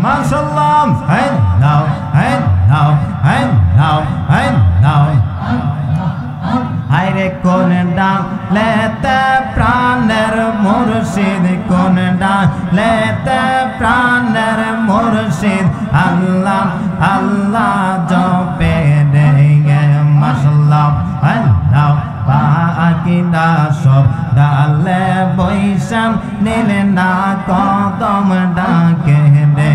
মাশাআল্লাহ হে নাও হে নাও হে নাও হে নাও হায়রে কোন ডালেতে প্রাণের মুর্শিদ কোন ডালেতে প্রাণের মুর্শিদ আল্লাহ আল্লাহ জপে রে মাশাআল্লাহ আল্লাহ পাকিনা সব ডালে বৈশাম নীলে না কদম ডাকে রে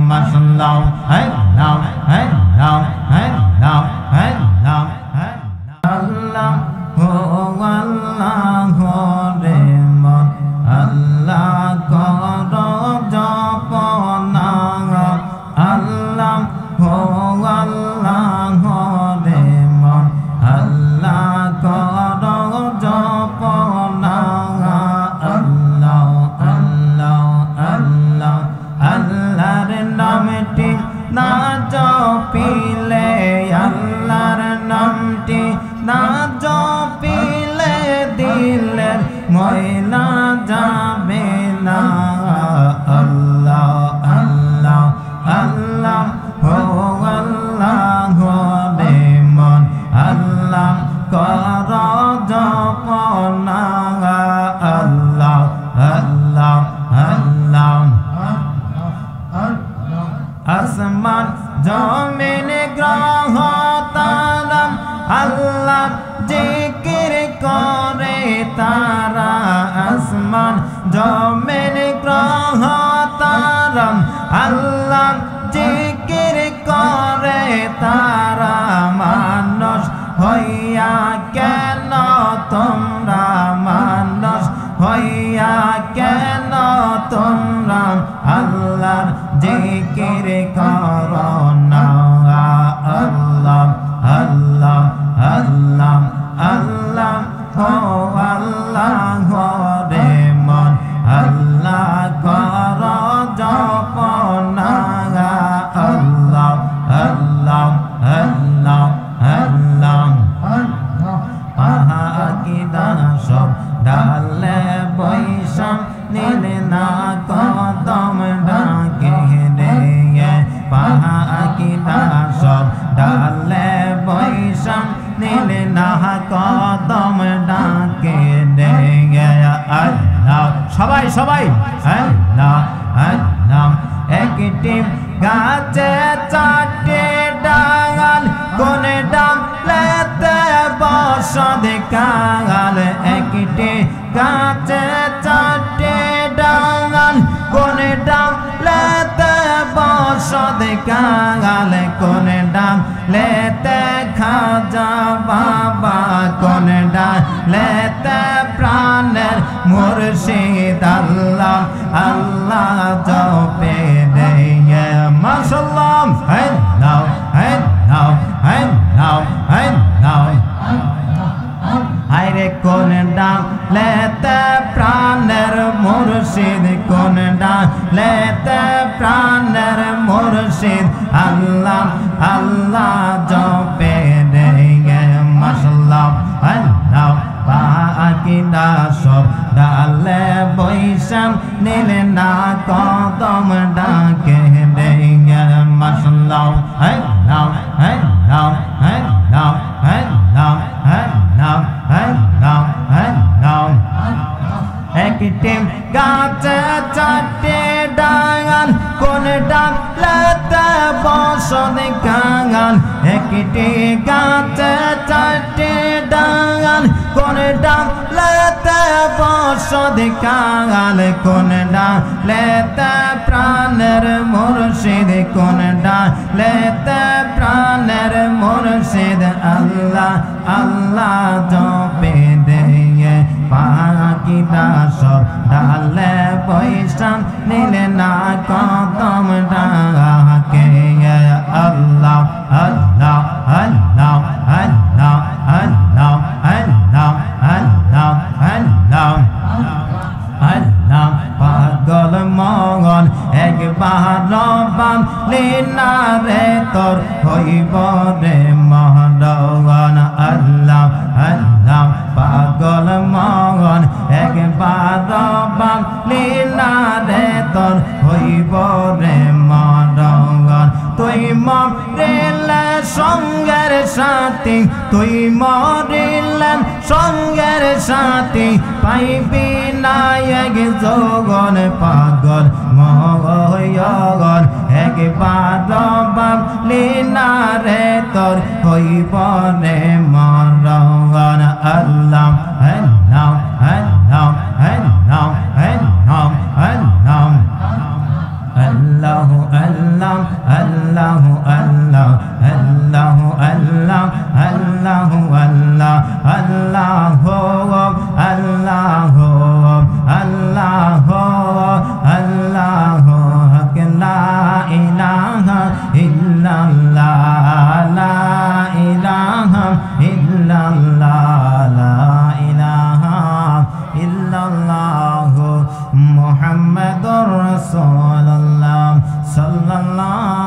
মাশাআল্লাহ আল্লাহ আল্লাহ আল্লাহ আল্লাহ Allah ho Allah ho re mon Allah koro japona Allah ho Allah ho re mon Allah koro japona Allah Allah Allah Allah re namti na jopile Allah re namti না জপিলে দিলের ময়লা যাবে না আল্লাহ আল্লাহ আল্লাহ হো আল্লাহ হো রে মন আল্লাহ কর জপনা আল্লাহ আল্লাহ আল্লাহ আসমান জমিন গ্রহ তারা আল্লাহ জিকির করে তারা আসমান জমিন গ্রহ তারা আল্লাহ জিকির করে তারা মানুষ হইয়া কেন তোমরা মানুষ হইয়া কেন তোমরা আল্লাহর জিকির করো না আল্লাহ আল্লাহ আল্লাহ আল্লাহ হো আল্লাহ হো রে মন আল্লাহ কর জপনা আল্লাহ আল্লাহ আল্লাহ আল্লাহ পাকিনা সব ডালে বৈশাম নীলে না কদম ডাকে রে পাকিনা সব ডালে বৈশাম নীলে না কদম ডাকে রে আল্লাহ সবাই সবাই আল্লাহ আল্লাহ একটি গাছে চারটে ডাল কোন ডালেতে বসত কাঙাল একটি গাছে চারটে ডাল কোন ডালেতে বসত কাঙাল কোন ডালেতে খাজা বাবা কোন ডালেতে প্রাণের মুর্শিদ আল্লাহ আল্লাহ জপে রে মাশাআল্লাহ হে নাও হে নাও হে নাও হে নাও হায়রে কোন ডালেতে প্রাণের মুর্শিদ কোন ডালেতে প্রাণের মুর্শিদ আল্লাহ আল্লাহ জপে রে মাশাআল্লাহ আল্লাহ পাকিনা সব ডালে বৈশাম নীলে না কদম ডাকে রে মাশাআল্লাহ আল্লাহ আল্লাহ আল্লাহ আল্লাহ আল্লাহ আল্লাহ আল্লাহ একটি গাছে চারটে ডাল কোন ডালেতে বসত কাঙাল একটি গাছে চারটে ডাল কোন ডালেতে বসত কাঙাল কোন ডালেতে প্রাণের মুর্শিদ কোন ডালেতে প্রাণের মুর্শিদ আল্লাহ আল্লাহ জপে রে পাকিনা সব ডালে বৈশাম নীলে না কদম ডাকে আল্লাহ আল্লাহ আল্লাহ আল্লাহ আল্লাহ আল্লাহ আল্লাহ আল্লাহ আল্লাহ পাগল মগন একবার রবান লীনা রে তোর হইব রে মহরগন আল্লাহ আল্লাহ পাগল মগন একবার রবান লীনা রে তোর হইব রে মরিলে সঙ্গের সাথে তুই মরিলেন সঙ্গের সাথে পাইবি না এক যোগন পাগল মহয়গন একবার বাবলি না রে তোর হইব রে মরণ আল্লাহ আল্লাহ আল্লাহ আল্লাহ আল্লাহ আল্লাহ আল্লাহু আল্লাহ আল্লাহু আল্লাহ আল্লাহু আল্লাহ আল্লাহু আল্লাহ আল্লাহু আল্লাহু আল্লাহু আল্লাহু লা ইলাহা ইল্লাল্লাহ লা ইলাহা ইল্লাল্লাহ লা ইলাহা ইল্লাল্লাহ মুহাম্মাদুর রাসূলুল্লাহ সাল্লাল্লাহু